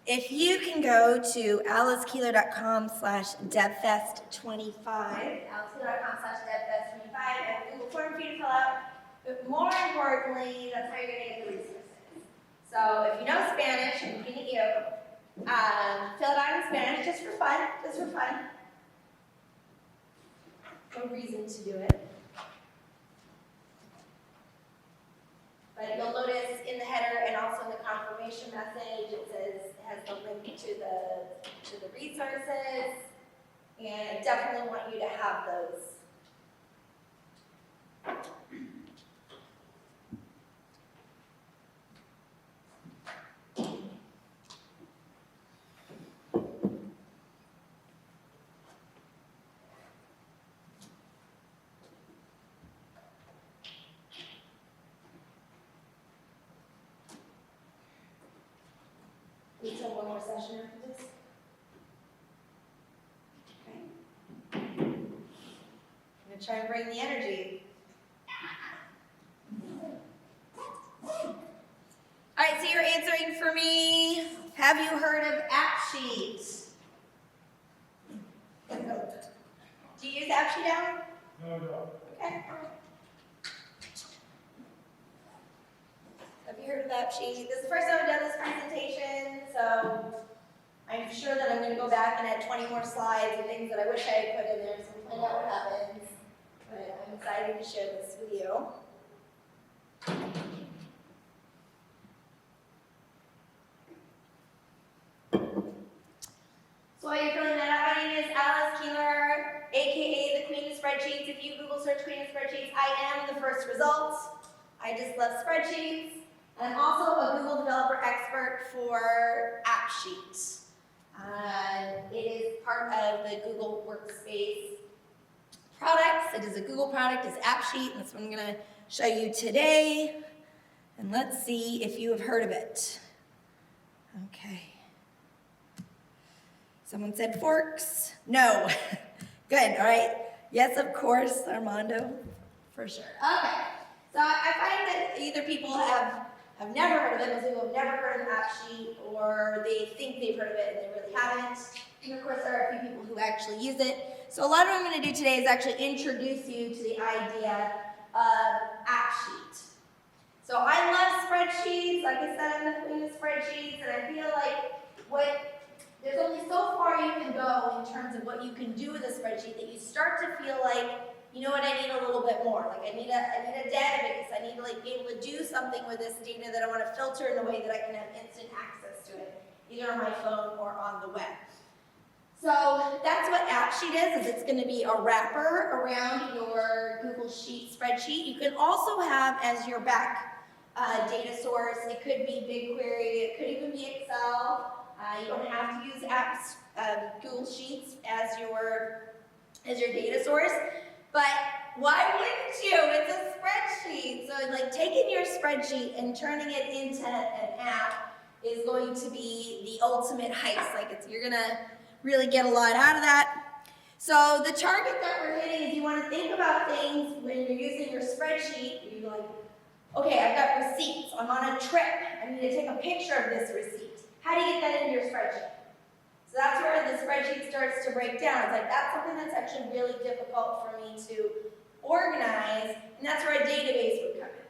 If you can go to alicekeeler.com/DevFest25, alicekeeler.com/DevFest25, I have a Google form for you to fill out, but more importantly, that's how you're going to get the resources. So if you know Spanish, I'm looking at you, fill it out in Spanish just for fun, No reason to do it. But you'll notice in the header and also in the confirmation message, it has the link to the resources, and I definitely want you to have those. We still have one more session after this? Okay. I'm going to try and bring the energy. All right, so you're answering for me. Have you heard of AppSheet? Do you use AppSheet now? No. Okay. Have you heard of AppSheet? This is the first time I've done this presentation, so I'm sure that I'm going to go back and add 20 more slides and things that I wish I had put in there, so we'll find out what happens. But I'm excited to share this with you. So while you're filling that out, my name is Alice Keeler, aka the Queen of Spreadsheets. If you Google search Queen of Spreadsheets, I am the first result. I just love spreadsheets. And I'm also a Google developer expert for AppSheet. It is part of the Google Workspace products. It is a Google product, it's AppSheet, and that's what I'm going to show you today. And let's see if you have heard of it. Okay. Someone said forks. No. Good, all right. Yes, of course, Armando, for sure. Okay. So I find that either people have never heard of it, most people have never heard of AppSheet, or they think they've heard of it and they really haven't. And of course, there are a few people who actually use it. So a lot of what I'm going to do today is actually introduce you to the idea of AppSheet. So I love spreadsheets. Like I said, I'm the queen of spreadsheets, and I feel like there's only so far you can go in terms of what you can do with a spreadsheet that you start to feel like, you know what, I need a little bit more. Like I need a database. I need to be able to do something with this data that I want to filter in a way that I can have instant access to it, either on my phone or on the web. So that's what AppSheet is it's going to be a wrapper around your Google Sheet spreadsheet. You can also have as your back data source. It could be BigQuery. It could even be Excel. You don't have to use Google Sheets as your data source. But why wouldn't you? It's a spreadsheet. So like taking your spreadsheet and turning it into an app is going to be the ultimate heist. You're gonna really get a lot out of that. So the target that we're hitting is you want to think about things when you're using your spreadsheet. You're like, okay, I've got receipts. I'm on a trip. I need to take a picture of this receipt. How do you get that into your spreadsheet? So that's where the spreadsheet starts to break down. It's like, that's something that's actually really difficult for me to organize, and that's where a database would come in.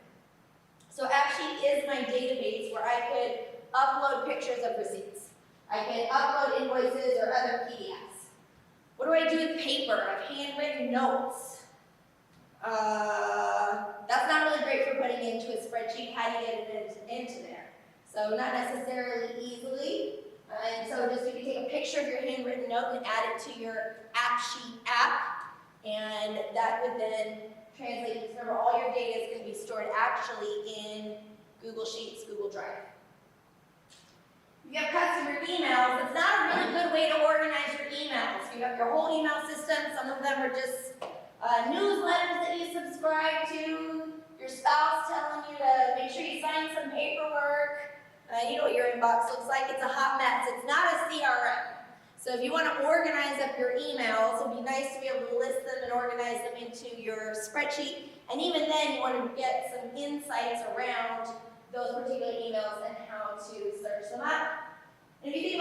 So AppSheet is my database where I could upload pictures of receipts. I could upload invoices or other PDFs. What do I do with paper? I have handwritten notes. That's not really great for putting into a spreadsheet. How do you get it into there? So not necessarily easily. And so just you can take a picture of your handwritten note and add it to your AppSheet app, and that would then translate, because remember all your data is going to be stored actually in Google Sheets, Google Drive. If you have customer emails, it's not a really good way to organize your emails. You have your whole email system. Some of them are just newsletters that you subscribe to, your spouse telling you to make sure you sign some paperwork. You know what your inbox looks like. It's a hot mess. It's not a CRM. So if you want to organize up your emails, it would be nice to be able to list them and organize them into your spreadsheet. And even then, you want to get some insights around those particular emails and how to search them up. And if you think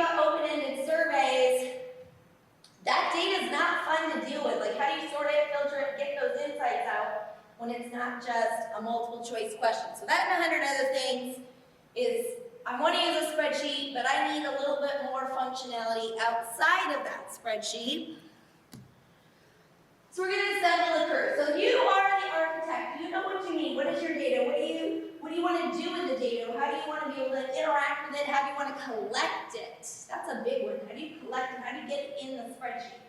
when it's not just a multiple choice question. So that and 100 other things is, I want to use a spreadsheet, but I need a little bit more functionality outside of that spreadsheet. So we're going to assemble a curve. So you are the architect. You know what you need. What is your data? What do you want to do with the data? How do you want to be able to interact with it? How do you want to collect it? That's a big one. How do you collect it? How do you get it in the spreadsheet?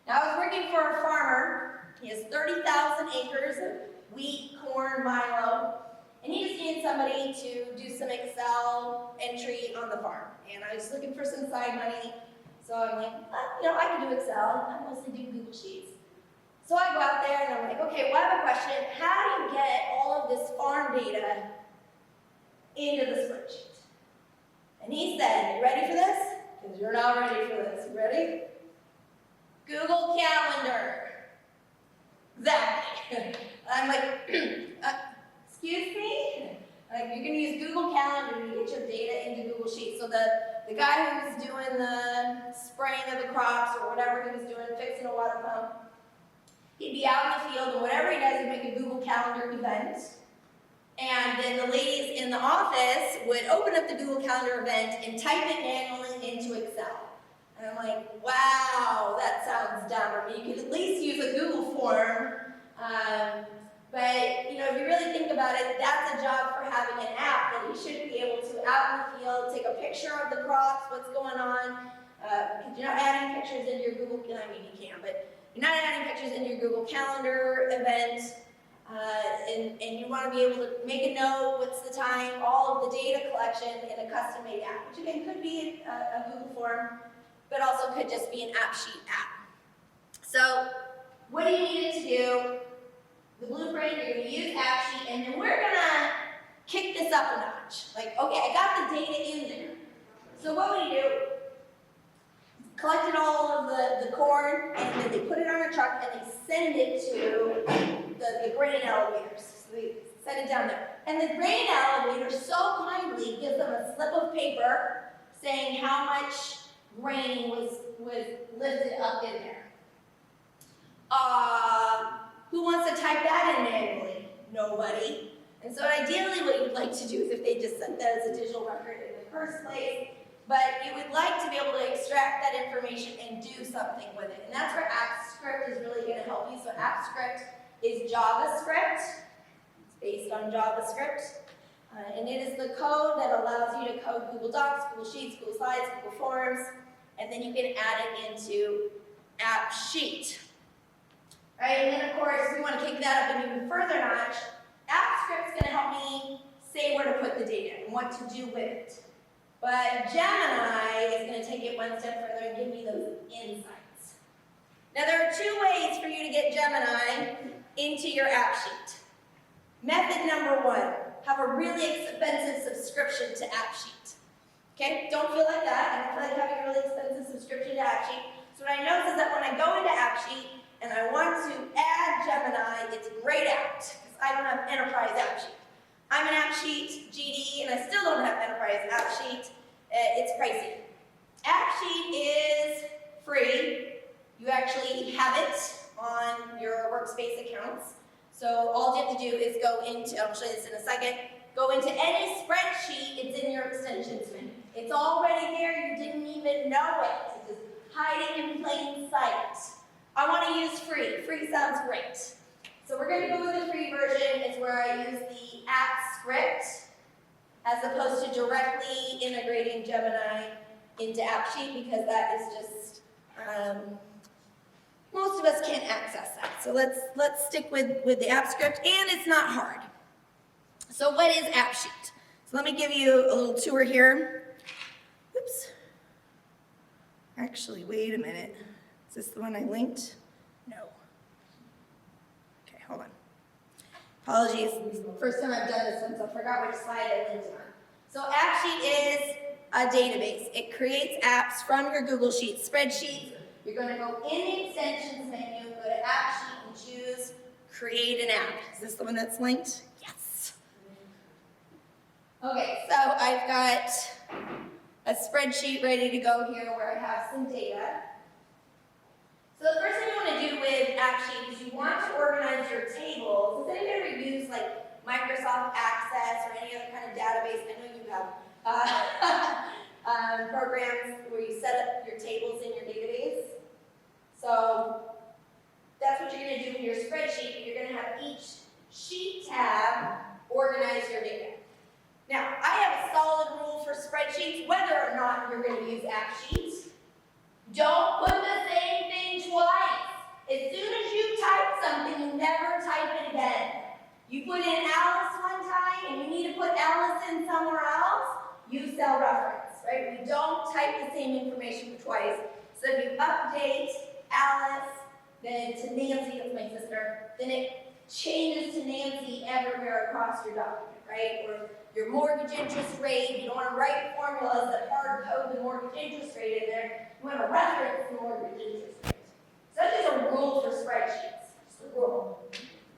Now, I was working for a farmer. He has 30,000 acres of wheat, corn, milo, and he just needed somebody to do some Excel entry on the farm. And I was looking for some side money, so I'm like, I can do Excel. I mostly do Google Sheets. So I go out there and I'm like, okay, well, I have a question. How do you get all of this farm data into the spreadsheet? And he said, you ready for this? Because you're not ready for this. You ready? Google Calendar. Exactly. I'm like, excuse me? Like, you're going to use Google Calendar to get your data into Google Sheets. So the guy who was doing the spraying of the crops or whatever he was doing, fixing a water pump, he'd be out in the field, and whatever he does, he'd make a Google Calendar event. And then the ladies in the office would open up the Google Calendar event and type it manually into Excel. And I'm like, wow, that sounds dumb. I mean, you could at least use a Google form. But, if you really think about it, that's a job for having an app that you should be able to, out in the field, take a picture of the crops, what's going on. Because you're not adding pictures into your Google, I mean, you can, but you're not adding pictures into your Google Calendar event. And you want to be able to make a note, what's the time, all of the data collection in a custom-made app, which again could be a Google form, but also could just be an AppSheet app. So what do you need it to do? The blueprint, you're going to use AppSheet, and then we're going to kick this up a notch. Like, okay, I got the data in there. So what would you do? Collected all of the corn, and then they put it on a truck, and they send it to the grain elevators. So they send it down there. And the grain elevator so kindly gives them a slip of paper saying how much grain was lifted up in there. Who wants to type that in manually? Nobody. And so ideally what you'd like to do is if they just sent that as a digital record in the first place, but you would like to be able to extract that information and do something with it. And that's where AppScript is really going to help you. So AppScript is JavaScript. It's based on JavaScript. And it is the code that allows you to code Google Docs, Google Sheets, Google Slides, Google Forms, and then you can add it into AppSheet. Right? And then, of course, we want to kick that up an even further notch. AppScript's going to help me say where to put the data and what to do with it. But Gemini is going to take it one step further and give me those insights. Now, there are two ways for you to get Gemini into your AppSheet. Method number one, have a really expensive subscription to AppSheet. Okay? Don't feel like that. I don't feel like having a really expensive subscription to AppSheet. So what I notice is that when I go into AppSheet and I want to add Gemini, it's grayed out because I don't have enterprise AppSheet. I'm an AppSheet GD, and I still don't have enterprise AppSheet. It's pricey. AppSheet is free. You actually have it on your workspace accounts. So all you have to do is go into, I'll show you this in a second, go into any spreadsheet, it's in your extensions menu. It's already there, you didn't even know it. It's just hiding in plain sight. I want to use free. Free sounds great. So we're going to go with the free version. It's where I use the AppScript as opposed to directly integrating Gemini into AppSheet because that is just, most of us can't access that. So let's stick with the AppScript, and it's not hard. So what is AppSheet? So let me give you a little tour here. Oops. Actually, wait a minute. Is this the one I linked? No. Okay, hold on. Apologies. First time I've done this since I forgot which slide I linked on. So AppSheet is a database. It creates apps from your Google Sheets spreadsheet. You're going to go in the extensions menu, go to AppSheet, and choose Create an App. Is this the one that's linked? Yes. Okay, so I've got a spreadsheet ready to go here where I have some data. So So the first thing you want to do with AppSheet is you want to organize your tables. Does anybody ever use like Microsoft Access or any other kind of database? I know you have programs where you set up your tables in your database. So that's what you're going to do in your spreadsheet. You're going to have each sheet tab organize your data. Now, I have a solid rule for spreadsheets, whether or not you're going to use AppSheet. Don't put the same thing twice. As soon as you type something, you never type it again. You put in Alice one time, and you need to put Alice in somewhere else, use cell reference, right? We don't type the same information twice. So if you update Alice, then to Nancy, that's my sister, then it changes to Nancy everywhere across your document, right? Or your mortgage interest rate, you don't want to write formulas that hard code the mortgage interest rate in there. You want to reference the mortgage interest rate. So that's just a rule for spreadsheets, just a rule.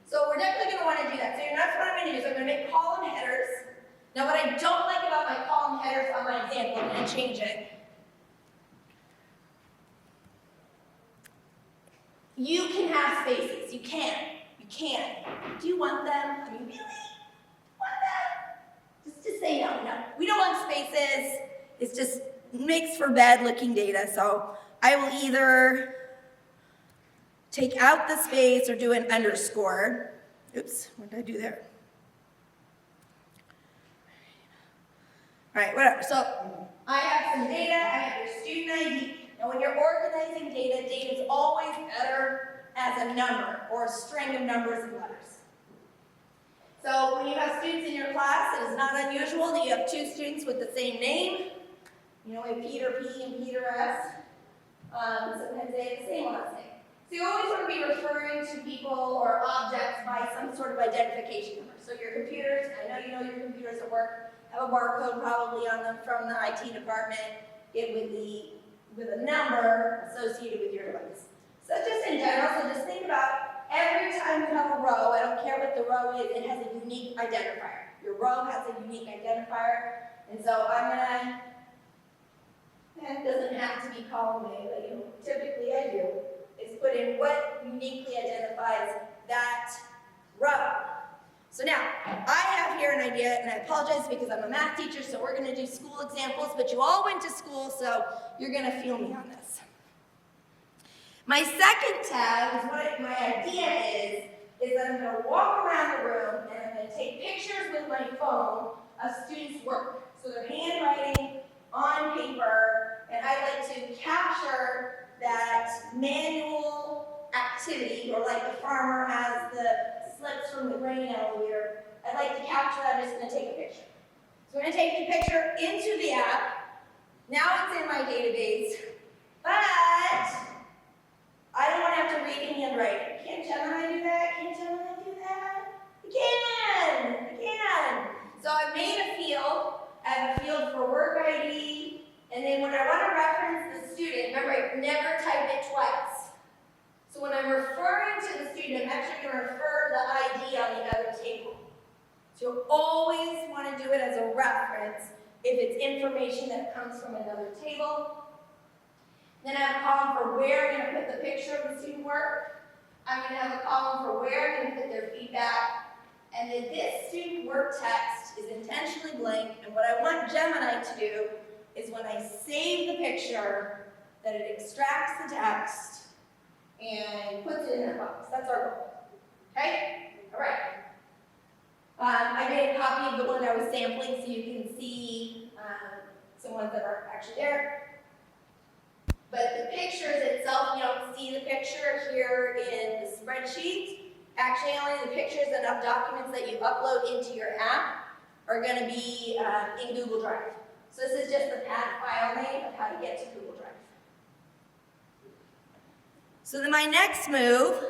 So we're definitely going to want to do that. So that's what I'm going to do. So I'm going to make column headers. Now what I don't like about my column headers on my example, I'm going to change it. You can have spaces. You can. You can. Do you want them? I mean, really? Want them? Just say no. No. We don't want spaces. It just makes for bad looking data. So I will either take out the space or do an underscore. Oops, what did I do there? All right, whatever. So I have some data. I have your student ID. Now when you're organizing data, data is always better as a number or a string of numbers and letters. So when you have students in your class, it is not unusual that you have two students with the same name. You know, we have Peter P and Peter S. Sometimes they have the same last name. So you always want to be referring to people or objects by some sort of identification number. So your computers, I know you know your computers at work, have a barcode probably on them from the IT department, with a number associated with your device. So just in general, so just think about every time you have a row, I don't care what the row is, it has a unique identifier. Your row has a unique identifier, and so I'm gonna, and it doesn't have to be column A, but typically I do, is put in what uniquely identifies that row. So now, I have here an idea, and I apologize because I'm a math teacher, so we're going to do school examples, but you all went to school, so you're going to feel me on this. My second tab is what my idea is that I'm going to walk around the room, and I'm going to take pictures with my phone of students' work. So they're handwriting on paper, and I like to capture that manual activity, or like the farmer has the slips from the grain elevator. I'd like to capture that. I'm just going to take a picture. So I'm going to take the picture into the app. Now it's in my database, but I don't want to have to read any handwriting. Can't Gemini do that? Can't Gemini do that? It can. So I've made a field. I have a field for work ID, and then when I want to reference the student, remember I never type it twice. So when I'm referring to the student, I'm actually going to refer to the ID on the other table. So you'll always want to do it as a reference if it's information that comes from another table. Then I have a column for where I'm going to put the picture of the student work. I'm going to have a column for where I'm going to put their feedback. And then this student work text is intentionally blank. And what I want Gemini to do is when I save the picture, that it extracts the text and puts it in that box. That's our goal. Okay? All right. I made a copy of the one I was sampling so you can see some ones that aren't actually there. But the pictures itself, you don't see the picture here in the spreadsheet. Actually, only the pictures and documents that you upload into your app are going to be in Google Drive. So this is just the path file name of how to get to Google Drive. So then my next move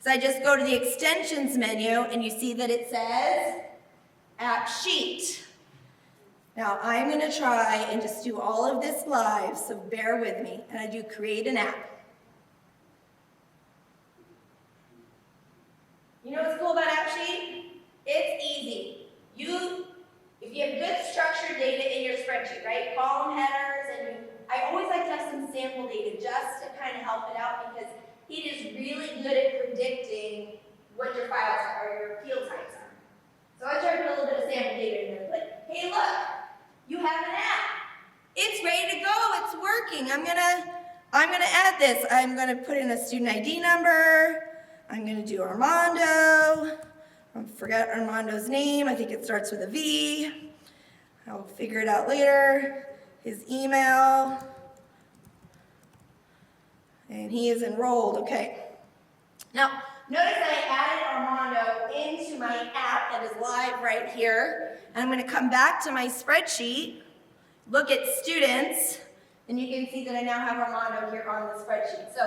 is I just go to the extensions menu and you see that it says AppSheet. Now I'm going to try and just do all of this live, so bear with me. And I do create an app. You know what's cool about AppSheet? It's easy. If you have good structured data in your spreadsheet, right? Column headers, and I always like to have some some sample data just to kind of help it out because it is really good at predicting what your files are or your field types are. So I tried to put a little bit of sample data in there, like, hey look, you have an app. It's ready to go, it's working. I'm gonna add this. I'm gonna put in a student ID number. I'm gonna do Armando. I forget Armando's name. I think it starts with a V. I'll figure it out later. His email. And he is enrolled, okay. Now, notice I added Armando into my app that is live right here. And I'm gonna come back to my spreadsheet, look at students, and you can see that I now have Armando here on the spreadsheet. So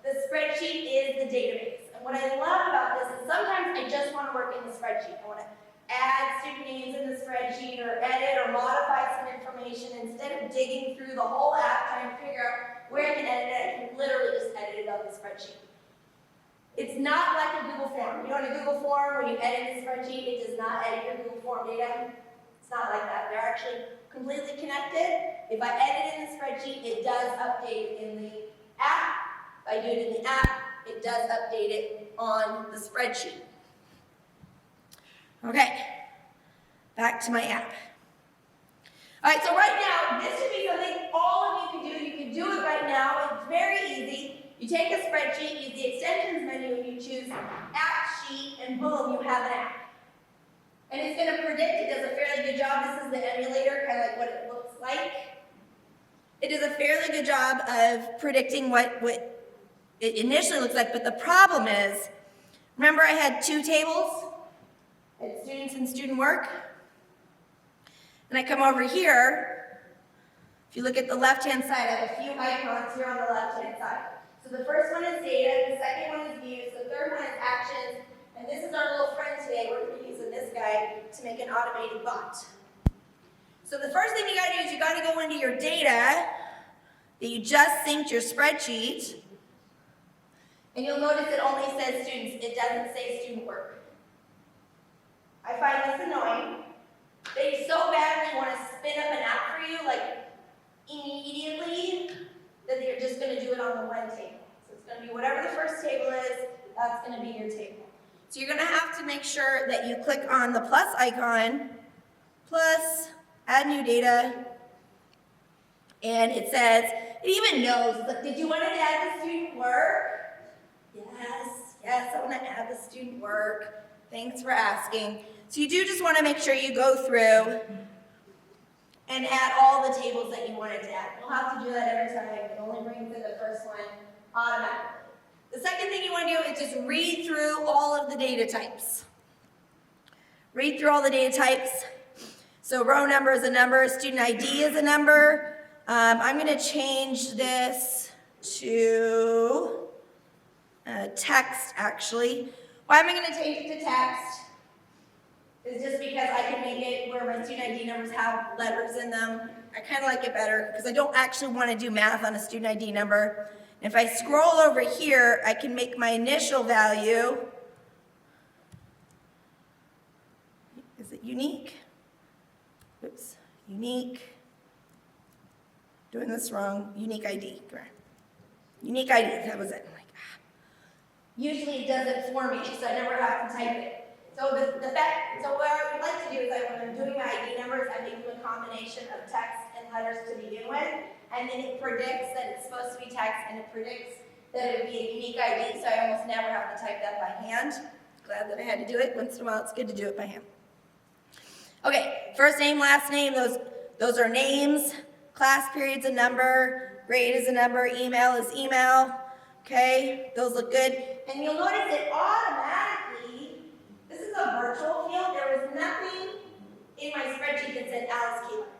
the spreadsheet is the database. And what I love about this is sometimes I just want to work in the spreadsheet. I want to add student names in the spreadsheet or edit or modify some information instead of digging through the whole app trying to figure out where I can edit it. I can literally just edit it on the spreadsheet. It's not like a Google form. You know, in a Google form, when you edit the spreadsheet, it does not edit your Google form data. It's not like that. They're actually completely connected. If I edit in the spreadsheet, it does update in the app. If I do it in the app, it does update it on the spreadsheet. Okay, back to my app. All right, so right now, this should be something all of you can do. You can do it right now. It's very easy. You take a spreadsheet, use the extensions menu, and you choose AppSheet, and boom, you have an app. And it's going to predict, it does a fairly good job. This is the emulator, kind of like what it looks like. It does a fairly good job of predicting what it initially looks like, but the problem is, remember I had two tables? I had students and student work. And I come over here, if you look at the left-hand side, I have a few icons here on the left-hand side. So the first one is data, the second one is views, the third one is actions, and this is our little friend today. We're going to be using this guy to make an automated bot. So the first thing you got to do is you got to go into your data that you just synced your spreadsheet, and you'll notice it only says students. It doesn't say student work. I find this annoying. They so badly want to spin up an app for you, like immediately, that they're just going to do it on the one table. So it's going to be whatever the first table is, that's going to be your table. So you're going to have to make sure that you click on the plus icon, plus, add new data, and it says, it even knows, like, did you want to add the student work? Yes, I want to add the student work. Thanks for asking. So you do just want to make sure you go through and add all the tables that you wanted to add. You'll have to do that every time. It only brings in the first one automatically. The second thing you want to do is just read through all of the data types. Read through all the data types. So row number is a number, student ID is a number. I'm going to change this to text, actually. Why am I going to change it to text? Is just because I can make it where my student ID numbers have letters in them. I kind of like it better because I don't actually want to do math on a student ID number. And if I scroll over here, I can make my initial value, is it unique? Oops, unique. Doing this wrong, unique ID, correct. Unique ID, that was it. I'm like, Usually it does it for me, so I never have to type it. So what I would like to do is when I'm doing my ID numbers, I make them a combination of text and letters to begin with, and then it predicts that it's supposed to be text, and it predicts that it would be a unique ID, so I almost never have to type that by hand. Glad that I had to do it. Once in a while, it's good to do it by hand. Okay, first name, last name, those are names. Class period's a number, grade is a number, email is email. Okay, those look good. And you'll notice it automatically, this is a virtual field. There was nothing in my spreadsheet that said Alice Keeler.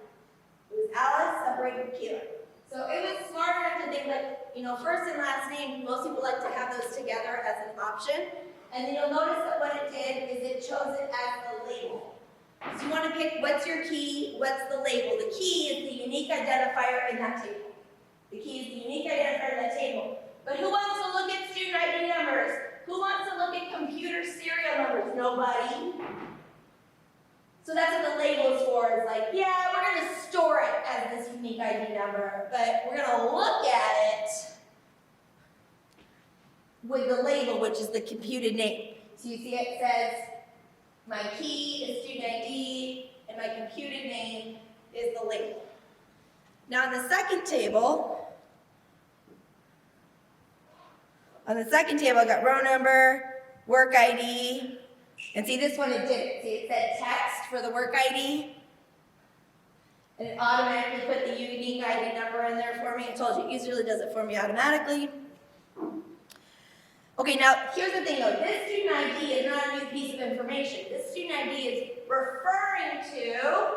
It was Alice separated from Keeler. So it was smart enough to think that, first and last name, most people like to have those together as an option. And then you'll notice that what it did is it chose it as the label. So you want to pick what's your key, what's the label. The key is the unique identifier in that table. The key is the unique identifier in that table. But who wants to look at student ID numbers? Who wants to look at computer serial numbers? Nobody. So that's what the label is for. It's like, yeah, we're going to store it as this unique ID number, but we're going to look at with the label, which is the computed name. So you see it says my key is student ID, and my computed name is the label. Now on the second table, I got row number, work ID, and see this one it didn't. See it said text for the work ID, and it automatically put the unique ID number in there for me. I told you, it usually does it for me automatically. Okay, now here's the thing though, this student ID is not a new piece of information. This student ID is referring to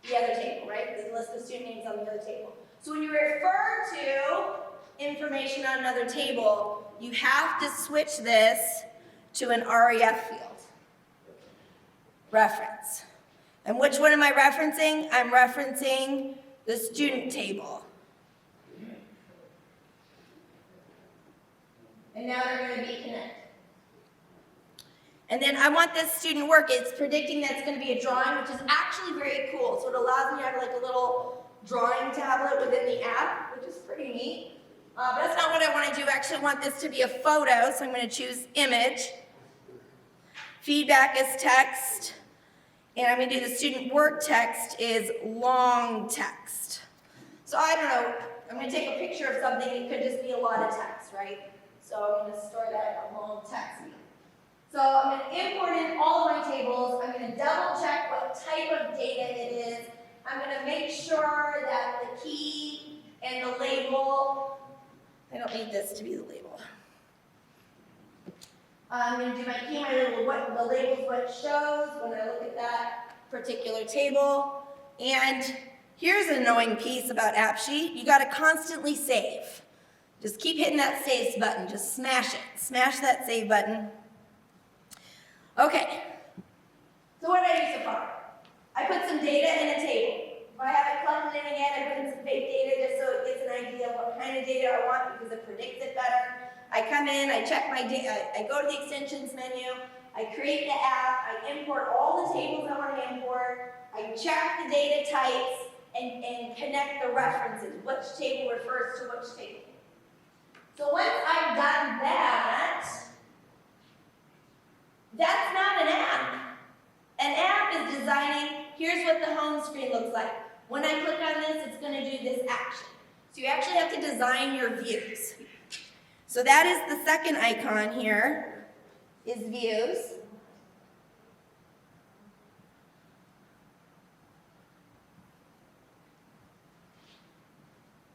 the other table, right? There's a list of student names on the other table. So when you refer to information on another table, you have to switch this to an REF field. Reference. And which one am I referencing? I'm referencing the student table. And now they're going to be connected. And then I want this student work. It's predicting that it's going to be a drawing, which is actually very cool. So it allows me to have like a little drawing tablet within the app, which is pretty neat. But that's not what I want to do. Actually, I want this to be a photo, so I'm going to choose image. Feedback is text. And I'm going to do the student work text is long text. So I don't know. I'm going to take a picture of something. It could just be a lot of text, right? So I'm going to store that in a long text field. So I'm going to import in all of my tables. I'm going to double check what type of data it is. I'm going to make sure that the key and the label, I don't need this to be the label. I'm going to do my key, my label, the label is what it shows when I look at that particular table. And here's an annoying piece about AppSheet. You got to constantly save. Just keep hitting that save button. Just smash it. Smash that save button. Okay. So what did I do so far? I put some data in a table. If I haven't plugged it in again, I put in some fake data just so it gets an idea of what kind of data I want because it predicts it better. I come in, I check my data, I go to the extensions menu, I create the app, I import all the tables I want to import, I check the data types, and connect the references, which table refers to which table. So once I've done that, that's not an app. An app is designing, here's what the home screen looks like. When I click on this, it's going to do this action. So you actually have to design your views. So that is the second icon here, is views.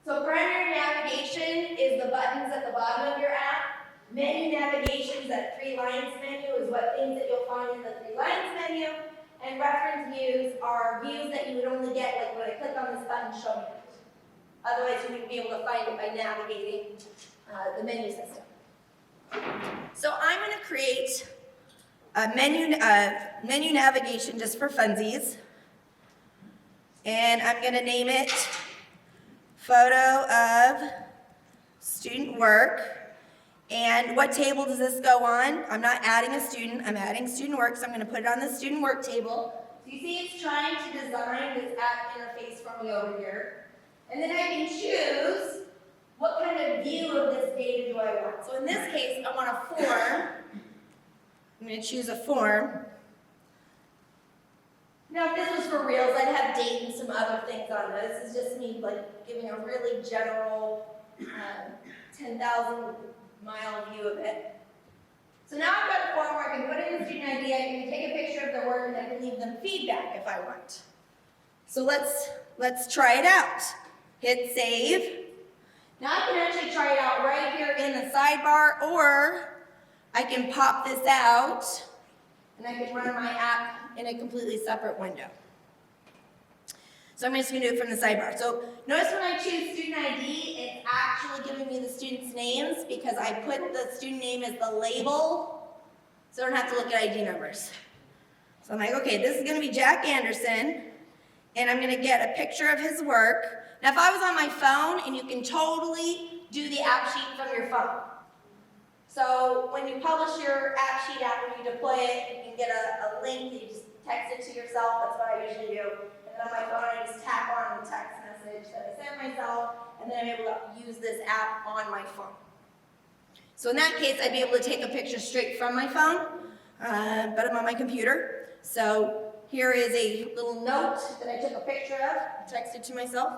So primary navigation is the buttons at the bottom of your app. Menu navigation is that three lines menu, is what things that you'll find in the three lines menu. And reference views are views that you would only get like when I click on this button, show me it. Otherwise you wouldn't be able to find it by navigating the menu system. So I'm going to create a menu navigation just for funsies. And I'm going to name it Photo of Student Work. And what table does this go on? I'm not adding a student, I'm adding student work, so I'm going to put it on the student work table. So you see it's trying to design this app interface for me over here. And then I can choose what kind of view of this data do I want. So in this case, I want a form. I'm going to choose a form. Now if this was for reals, I'd have date and some other things on this. This is just me like giving a really general 10,000 mile view of it. So now I've got a form where I can put in the student ID, I can take a picture of their work, and I can leave them feedback if I want. So let's try it out. Hit save. Now I can actually try it out right here in the sidebar, or I can pop this out and I can run my app in a completely separate window. So I'm just going to do it from the sidebar. So notice when I choose student ID, it's actually giving me the students' names because I put the student name as the label, so I don't have to look at ID numbers. So I'm like, okay, this is going to be Jack Anderson, and I'm going to get a picture of his work. Now if I was on my phone, and you can totally do the AppSheet from your phone. So when you publish your AppSheet app, when you deploy it, you can get a link that you just text it to yourself. That's what I usually do. And then on my phone, I just tap on the text message that I sent myself, and then I'm able to use this app on my phone. So in that case, I'd be able to take a picture straight from my phone, but I'm on my computer. So here is a little note that I took a picture of, texted to myself.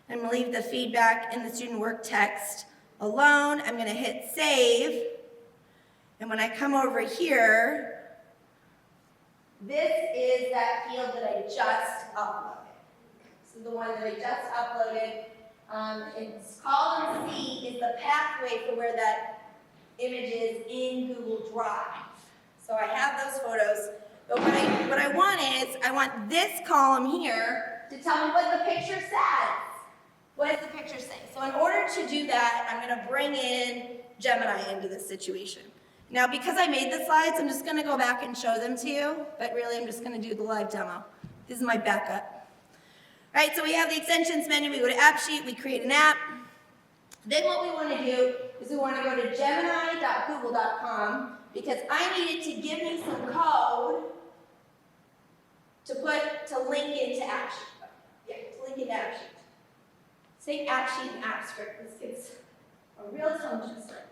I'm going to leave the feedback in the student work text alone. I'm going to hit save. And when I come over here, this is that field that I just uploaded. This is the one that I just uploaded. It's column C is the pathway for where that image is in Google Drive. So I have those photos. But what I want is, I want this column here to tell me what the picture says. What does the picture say? So in order to do that, I'm going to bring in Gemini into this situation. Now, because I made the slides, I'm just going to go back and show them to you, but really I'm just going to do the live demo. This is my backup. All right, so we have the extensions menu. We go to AppSheet, we create an app. Then what we want to do is we want to go to gemini.google.com because I needed to give me some code to link into AppSheet. Yeah, to link into AppSheet. Say AppSheet and AppScript. This gets a real tongue twister.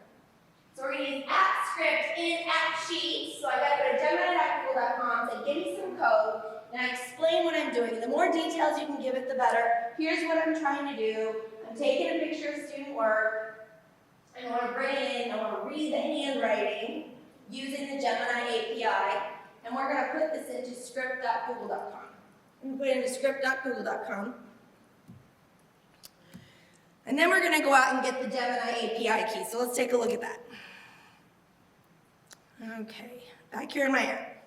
So we're going to use AppScript in AppSheet. So I got to go to gemini.google.com, say give me some code, and I explain what I'm doing. The more details you can give it, the better. Here's what I'm trying to do. I'm taking a picture of student work. I want to bring it in. I want to read the handwriting using the Gemini API. And we're going to put this into script.google.com. I'm going to put it into script.google.com. And then we're going to go out and get the Gemini API key. So let's take a look at that. Okay, back here in my app.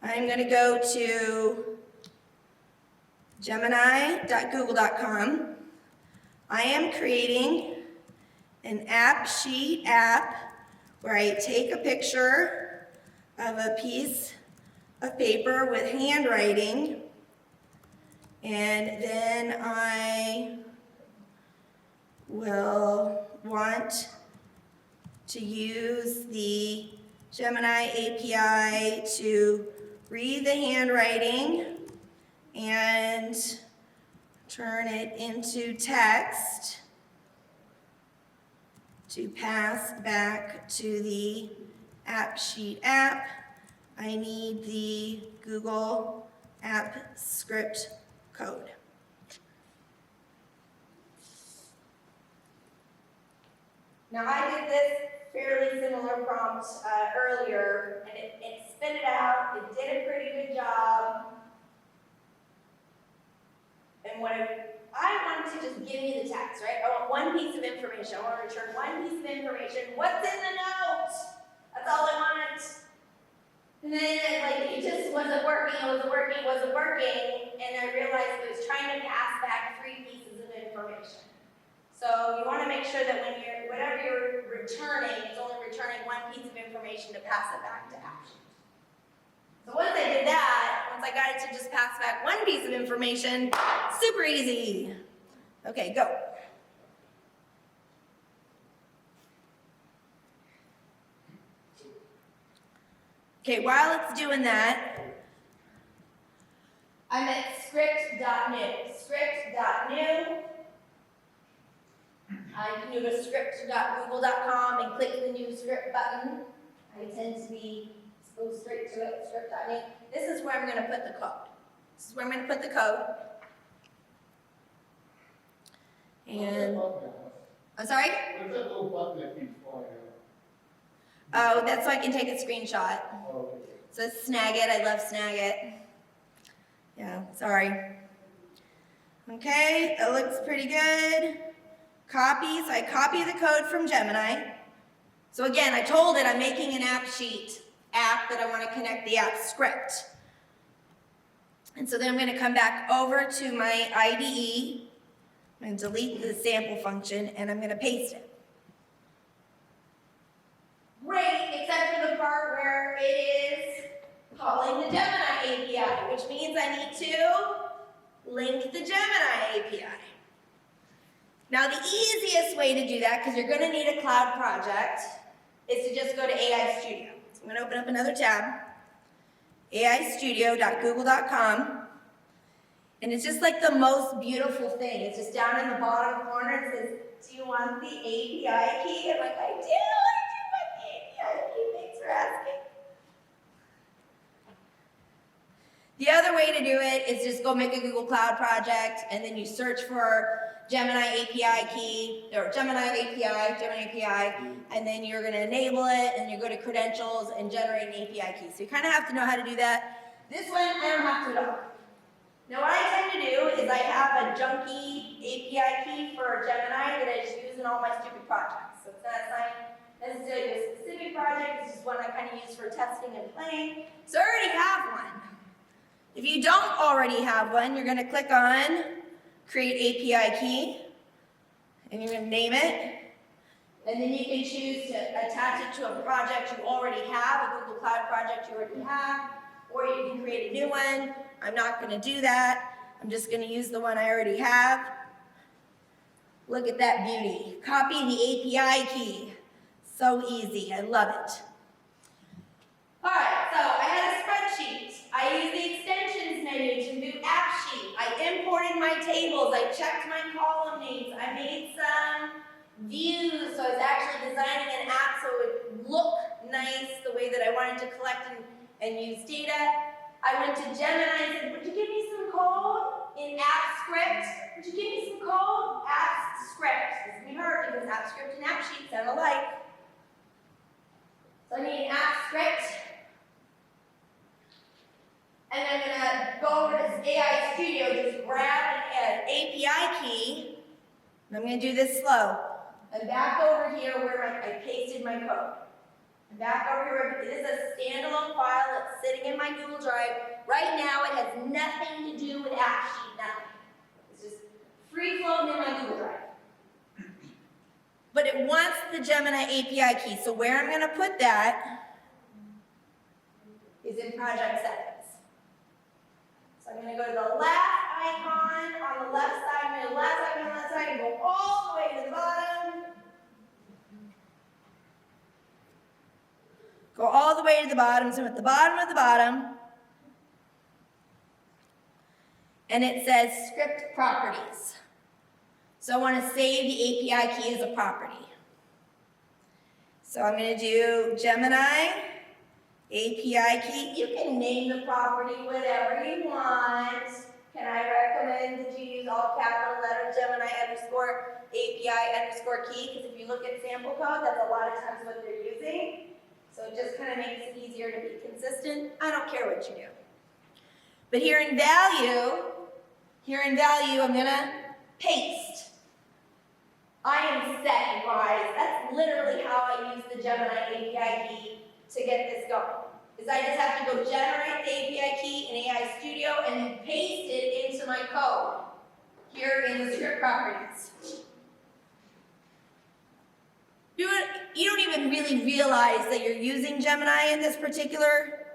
I'm going to go to gemini.google.com. I am creating an AppSheet app where I take a picture of a piece of paper with handwriting, and then I will want to use the Gemini API to read the handwriting and turn it into text to pass back to the AppSheet app. I need the Google App Script code. Now I did this fairly similar prompt earlier, and it spit it out. It did a pretty good job. And what I wanted to just give you the text, right? I want one piece of information. I want to return one piece of information. What's in the note? That's all I want. And then it just wasn't working, and I realized it was trying to pass back 3 pieces of information. So you want to make sure that whatever you're returning, it's only returning 1 piece of information to pass it back to AppSheet. So once I did that, once I got it to just pass back 1 piece of information, super easy. Okay, go. Okay, while it's doing that, I'm at script.new. Script.new. You can go to script.google.com and click the new script button. I tend to go straight to it, script.new. This is where I'm going to put the code. This is where I'm going to put the code. And I'm sorry? What's that little button that keeps flying out? Oh, that's so I can take a screenshot. Oh, okay. So it's Snagit. I love Snagit. Yeah, sorry. Okay, it looks pretty good. Copy, so I copy the code from Gemini. So again, I told it I'm making an AppSheet app that I want to connect the app script. And so then I'm going to come back over to my IDE. I'm going to delete the sample function, and I'm going to paste it. Great, except for the part where it is calling the Gemini API, which means I need to link the Gemini API. Now the easiest way to do that, because you're going to need a cloud project, is to just go to AI Studio. So I'm going to open up another tab, aistudio.google.com, And it's just like the most beautiful thing. It's just down in the bottom corner. It says, do you want the API key? I'm like, I do want the API key. Thanks for asking. The other way to do it is just go make a Google Cloud project, and then you search for Gemini API key, or Gemini API, and then you're going to enable it, and you go to credentials and generate an API key. So you kind of have to know how to do that. This one, I don't have to at all. Now what I tend to do is I have a junky API key for Gemini that I just use in all my stupid projects. So it's not necessarily a specific project, it's just one I kind of use for testing and playing. So I already have one. If you don't already have one, you're going to click on Create API Key, and you're going to name it. And then you can choose to attach it to a project you already have, a Google Cloud project you already have, or you can create a new one. I'm not going to do that. I'm just going to use the one I already have. Look at that beauty. Copy the API key. So easy. I love it. All right, so I had a spreadsheet. I used the extensions menu to do AppSheet. I imported my tables. I checked my column names. I made some views, so I was actually designing an app so it would look nice the way that I wanted to collect and use data. I went to Gemini and said, would you give me some code in AppScript? Would you give me some code? AppScript. This can be hard because AppScript and AppSheet sound alike. So I need an AppScript. And I'm going to go over to AI Studio, just grab an API key, and I'm going to do this slow. I'm back over here where I pasted my code. I'm back over here. It is a standalone file that's sitting in my Google Drive. Right now, it has nothing to do with AppSheet, nothing. It's just free-floating in my Google Drive. But it wants the Gemini API key, so where I'm going to put that is in Project Settings. So I'm going to go to the left icon on the left side, I'm going to the left icon on the left side, and go all the way to the bottom. Go all the way to the bottom, so I'm at the bottom of the bottom. And it says Script Properties. So I want to save the API key as a property. So I'm going to do Gemini API key. You can name the property whatever you want. Can I recommend that you use all capital letters Gemini underscore API underscore key? Because if you look at sample code, that's a lot of times what they're using. So it just kind of makes it easier to be consistent. I don't care what you do. But here in value, I'm going to paste. I am set, guys. That's literally how I use the Gemini API key to get this going. Is I just have to go generate the API key in AI Studio and then paste it into my code here in the script properties. You don't even really realize that you're using Gemini in this particular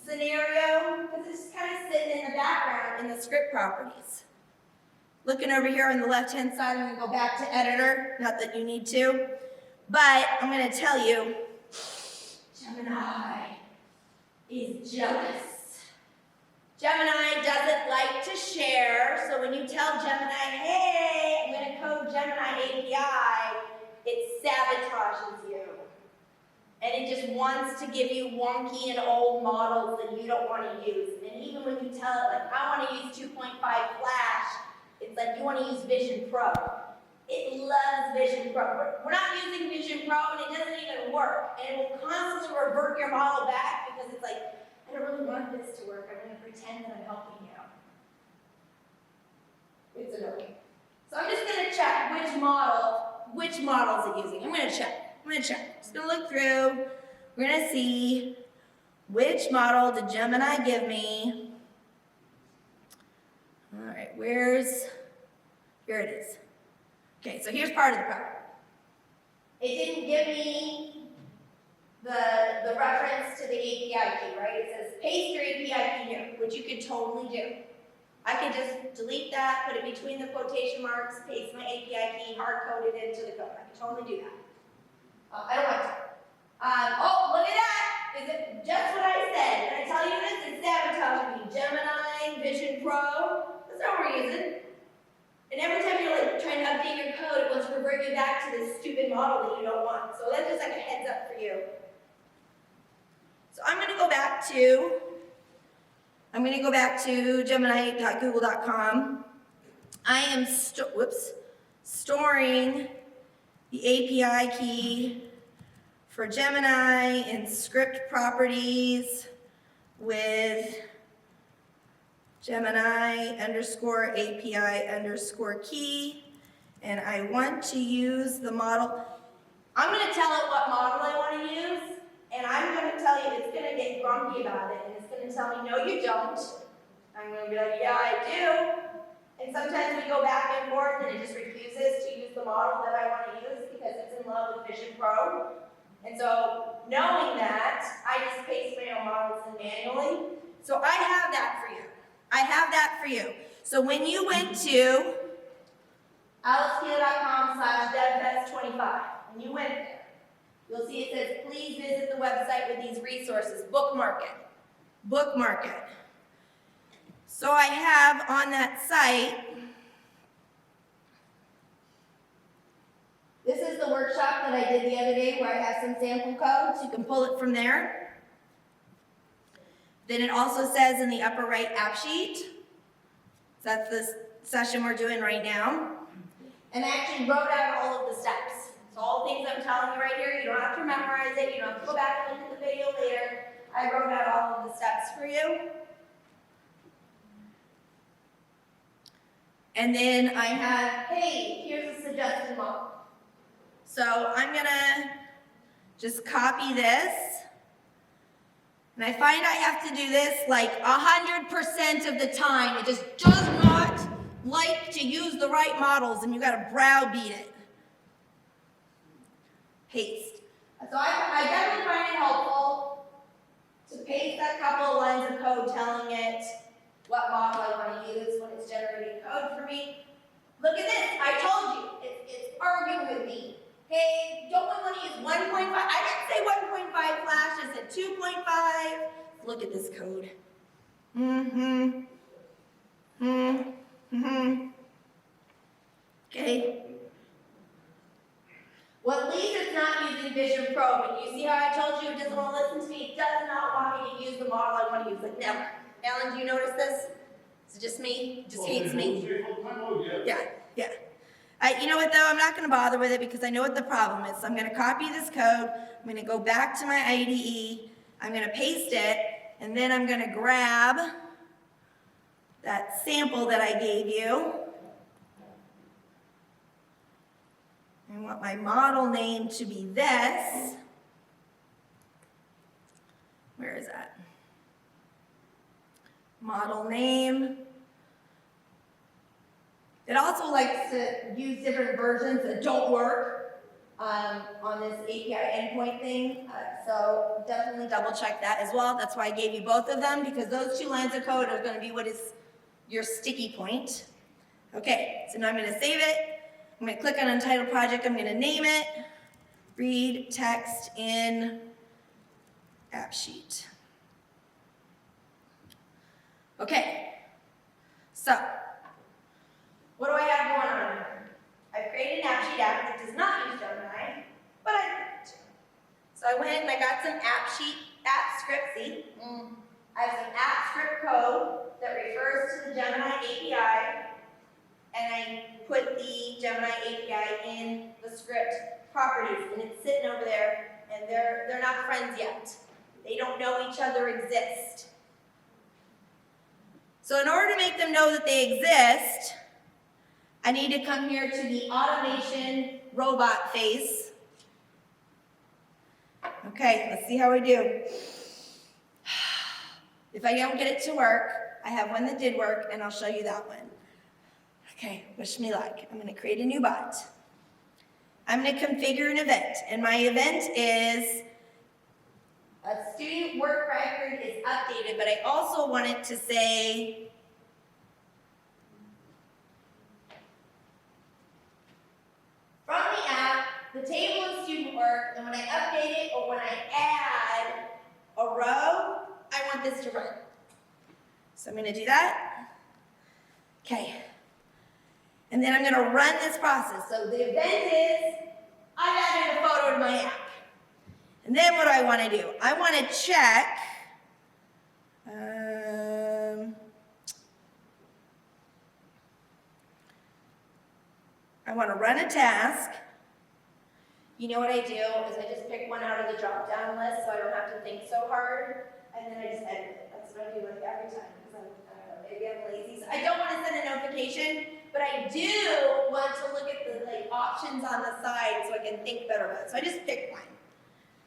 scenario because it's just kind of sitting in the background in the script properties. Looking over here on the left-hand side, I'm going to go back to editor, not that you need to, but I'm going to tell you, Gemini is jealous. Gemini doesn't like to share, so when you tell Gemini, hey, I'm going to code Gemini API, it sabotages you. And it just wants to give you wonky and old models that you don't want to use. And even when you tell it, like, I want to use 2.5 Flash, it's like you want to use Vision Pro. It loves Vision Pro. We're not using Vision Pro and it doesn't even work. And it will constantly revert your model back because it's like, I don't really want this to work. I'm going to pretend that I'm helping you. It's annoying. So I'm just going to check which model is it using. I'm going to check. Just going to look through. We're going to see which model did Gemini give me. All right, here it is. Okay, so here's part of the problem. It didn't give me the reference to the API key, right? It says paste your API key here, which you could totally do. I could just delete that, put it between the quotation marks, paste my API key, hard-code it into the code. I could totally do that. I don't want to. Oh, look at that! Is it just what I said? Did I tell you this? It's sabotaging me. Gemini, Vision Pro. not what we're using. And every time you're like trying to update your code, it wants to revert you back to this stupid model that you don't want. So that's just like a heads up for you. So I'm going to go back to Gemini.google.com. I am storing the API key for Gemini in script properties with Gemini underscore API underscore key, and I want to use the model. I'm going to tell it what model I want to use, and I'm going to tell you it's going to get grumpy about it, and it's going to tell me, no, you don't. I'm going to be like, yeah, I do. And sometimes we go back and forth, and it just refuses to use the model that I want to use because it's in love with Vision Pro. And so, knowing that, I just paste my own models in manually. So I have that for you. So when you went to AppSheet.com/DevFest25, when you went there, you'll see it says, please visit the website with these resources. Bookmark it. So I have on that site, this is the workshop that I did the other day where I have some sample code, so you can pull it from there. Then it also says in the upper right AppSheet. That's the session we're doing right now. And I actually wrote out all of the steps. So all the things I'm telling you right here, you don't have to memorize it, you don't have to go back and look at the video later. I wrote out all of the steps for you. And then I have, hey, here's a suggested model. So I'm gonna just copy this. And I find I have to do this like 100% of the time. It just does not like to use the right models, and you gotta browbeat it. Paste. So I definitely find it helpful to paste a couple of lines of code telling it what model I want to use when it's generating code for me. Look at this. I told you. It's arguing with me. Hey, don't we want to use 1.5? I didn't say 1.5 flash. I said 2.5. Look at this code. Okay. Well, at least it's not using Vision Pro, but you see how I told you it doesn't want to listen to me? It does not want me to use the model I want to use. Like, never. Alan, do you notice this? Is it just me? It just hates me. Yeah. You know what, though? I'm not going to bother with it because I know what the problem is. So I'm going to copy this code. I'm going to go back to my IDE. I'm going to paste it. And then I'm going to grab that sample that I gave you. I want my model name to be this. Where is that? Model name. It also likes to use different versions that don't work on this API endpoint thing. So definitely double check that as well. That's why I gave you both of them, because those two lines of code are going to be what is your sticky point. Okay, so now I'm going to save it. I'm going to click on Untitled Project. I'm going to name it Read Text in AppSheet. Okay, so what do I have going on here? I've created an AppSheet app that does not use Gemini, but I did. So I went and I got some AppSheet app script. See? I have some app script code that refers to the Gemini API, and I put the Gemini API in the script properties, and it's sitting over there, and they're not friends yet. They don't know each other exist. So in order to make them know that they exist, I need to come here to the automation robot face. Okay, let's see how we do. If I don't get it to work, I have one that did work, and I'll show you that one. Okay, wish me luck. I'm going to create a new bot. I'm going to configure an event, and my event is a student work record is updated, but I also want it to say from the app, the table of student work, and when I update it or when I add a row, I want this to run. So I'm going to do that. Okay. And then I'm gonna run this process. So the event is, I've added a photo to my app. And then what do I wanna do? I wanna check, I wanna run a task. You know what I do is I just pick one out of the drop-down list so I don't have to think so hard, and then I just edit it. That's what I do like every time, because I don't know, maybe I'm lazy. So I don't want to send a notification, but I do want to look at the options on the side so I can think better about it. So I just pick one.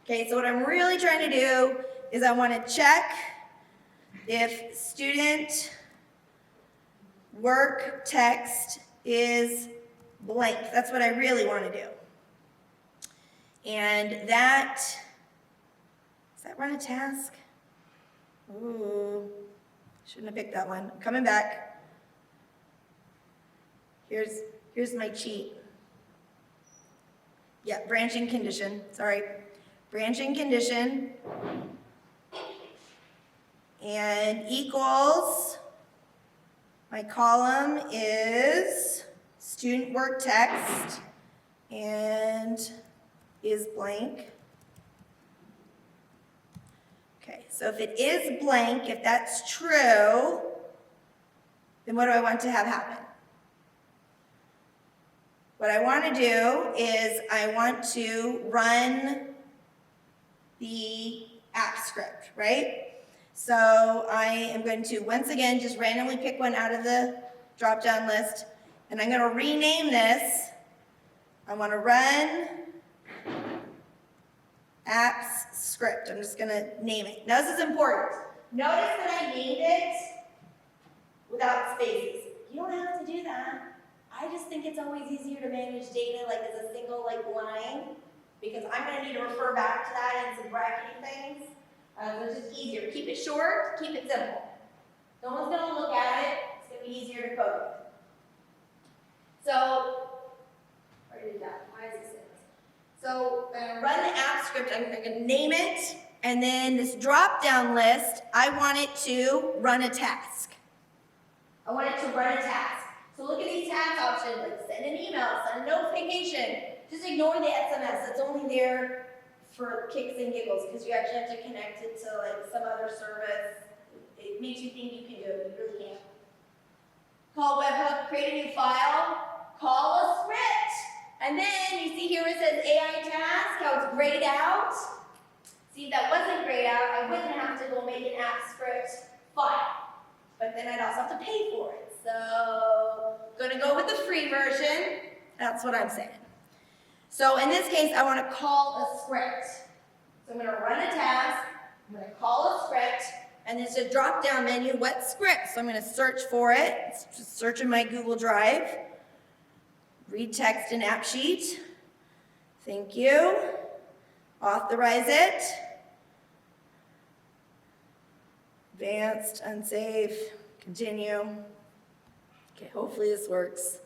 Okay, so what I'm really trying to do is I want to check if student work text is blank. That's what I really want to do. And that, does that run a task? Ooh, shouldn't have picked that one. I'm coming back. Here's my cheat. Yeah, branching condition, sorry. Branching condition. And equals, my column is student work text, and is blank. Okay, so if it is blank, if that's true, then what do I want to have happen? What I want to do is I want to run the app script, right? So I am going to, once again, just randomly pick one out of the drop-down list, and I'm going to rename this. I want to run apps script. I'm just gonna name it. Now this is important. Notice that I named it without spaces. You don't have to do that. I just think it's always easier to manage data like as a single line, because I'm gonna need to refer back to that and some bracketing things. So it's just easier. Keep it short, keep it simple. No one's gonna look at it. It's gonna be easier to code. So, where did that? Why is this? So I'm going to run the app script, I'm going to name it, and then this drop-down list, I want it to run a task. I want it to run a task. So look at these task options, like send an email, send a notification. Just ignore the SMS, it's only there for kicks and giggles, because you actually have to connect it to some other service. It makes you think you can do it, but you really can't. Call webhook, create a new file, call a script. And then you see here it says AI task, how it's grayed out. See, if that wasn't grayed out, I wouldn't have to go make an app script file. But then I'd also have to pay for it. So, gonna go with the free version. That's what I'm saying. So in this case, I want to call a script. So I'm gonna run a task, I'm gonna call a script, and there's a drop-down menu, what script? So I'm gonna search for it. Just search in my Google Drive. Read text in AppSheet. Thank you. Authorize it. Advanced, unsafe, continue. Okay, hopefully this works.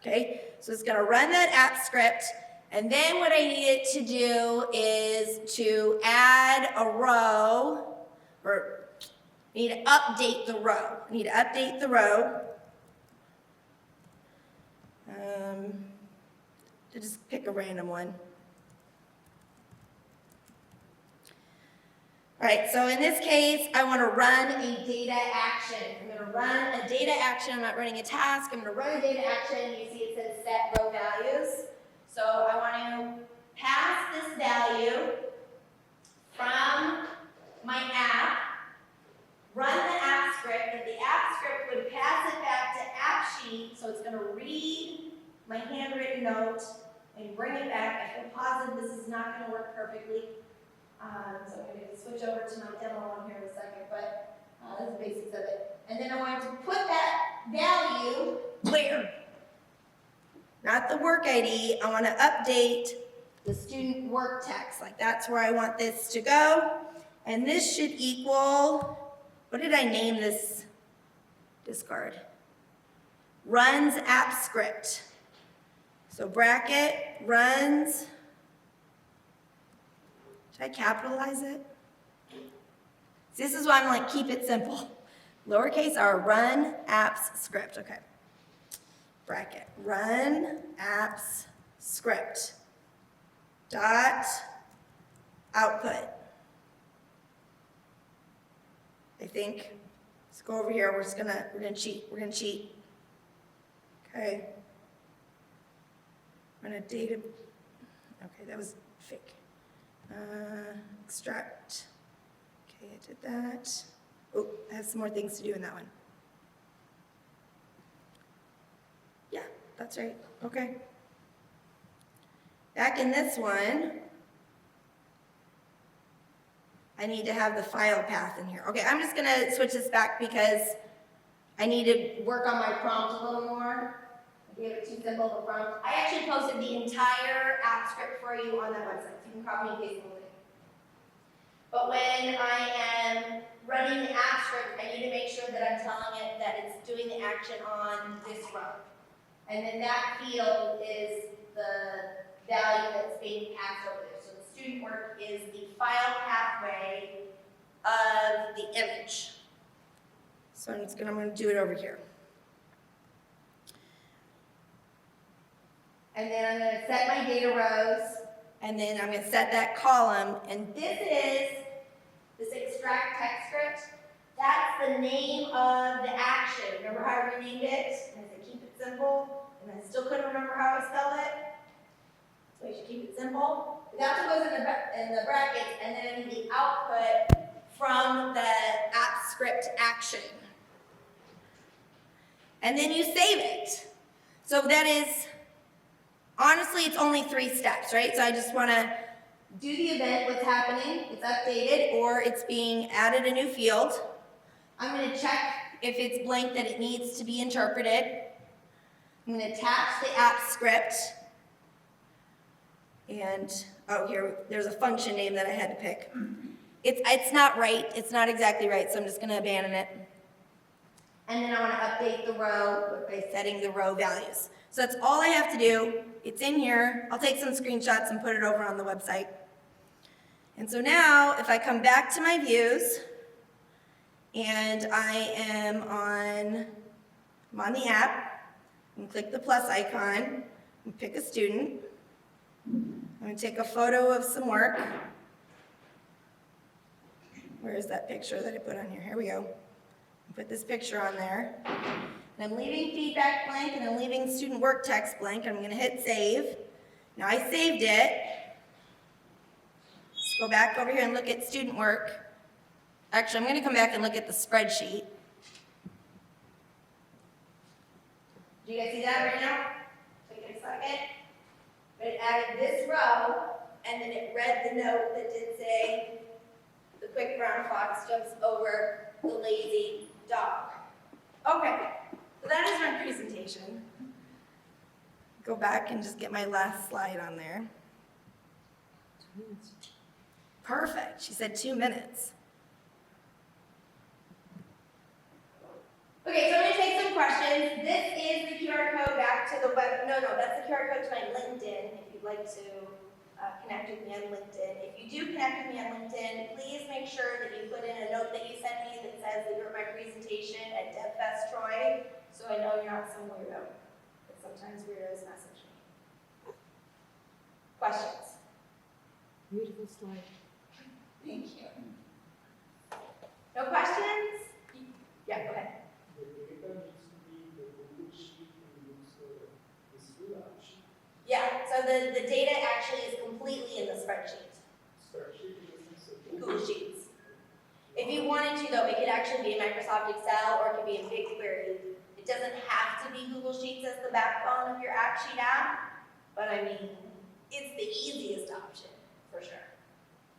Okay, so it's gonna run that app script, and then what I need it to do is to add a row, or I need to update the row. I need to update the row. To just pick a random one. All right, so in this case, I want to run a data action. I'm going to run a data action. I'm not running a task. I'm going to run a data action. You see it says set row values. So I want to pass this value from my app, run the app script, and the app script would pass it back to AppSheet, so it's going to read my handwritten note and bring it back. I feel positive this is not going to work perfectly. So I'm going to switch over to my demo one here in a second, but that's the basics of it. And then I want to put that value where? Not the work ID. I want to update the student work text. That's where I want this to go. And this should equal, what did I name this discard? Runs app script. So bracket, runs. Should I capitalize it? This is why I'm keep it simple. lowercase r, run apps script, okay. Bracket, run apps script dot output. I think, let's go over here, we're gonna cheat. Okay. I'm gonna data, okay, that was fake. Extract, okay, I did that. Oh, I have some more things to do in that one. Yeah, that's right, okay. Back in this one, I need to have the file path in here. Okay, I'm just gonna switch this back because I need to work on my prompt a little more. I gave it too simple of a prompt. I actually posted the entire app script for you on that website, so you can copy and paste the link. But when I am running the app script, I need to make sure that I'm telling it that it's doing the action on this row. And then that field is the value that's being passed over there. So the student work is the file pathway of the image. So I'm going to do it over here. And then I'm going to set my data rows, and then I'm going to set that column, and this extract text script, that's the name of the action. Remember how I renamed it? And I said keep it simple, and I still couldn't remember how I spelled it. So I should keep it simple. That's what goes in the brackets, and then the output from the app script action. And then you save it. So that is, honestly, it's only 3 steps, right? So I just want to do the event, what's happening, it's updated, or it's being added a new field. I'm going to check if it's blank that it needs to be interpreted. I'm going to attach the app script. And, oh, here, there's a function name that I had to pick. It's not right, it's not exactly right, so I'm just going to abandon it. And then I want to update the row by setting the row values. So that's all I have to do. It's in here. I'll take some screenshots and put it over on the website. And so now, if I come back to my views, and I'm on the app, and click the plus icon, and pick a student. I'm going to take a photo of some work. Where is that picture that I put on here? Here we go. Put this picture on there. And I'm leaving feedback blank, and I'm leaving student work text blank. I'm going to hit save. Now I saved it. Let's go back over here and look at student work. Actually, I'm going to come back and look at the spreadsheet. Do you guys see that right now? Take a second. But it added this row, and then it read the note that did say, the quick brown fox jumps over the lazy dog. Okay, so that is my presentation. Go back and just get my last slide on there. 2 minutes. Perfect, she said 2 minutes. Okay, so I'm gonna take some questions. This is the QR code back to the web, no, that's the QR code to my LinkedIn if you'd like to connect with me on LinkedIn. If you do connect with me on LinkedIn, please make sure that you put in a note that you sent me that says that you're at my presentation at DevFest Troy, so I know you're not some weirdo. But sometimes weirdos message me. Questions? Beautiful slide. Thank you. No questions? Yeah, go ahead. The data needs to be the Google Sheet and use this full AppSheet. Yeah, so the data actually is completely in the spreadsheet. Spreadsheet is a Google Sheets. If you wanted to, though, it could actually be in Microsoft Excel or it could be in BigQuery. It doesn't have to be Google Sheets as the backbone of your AppSheet app, but I mean, it's the easiest option, for sure.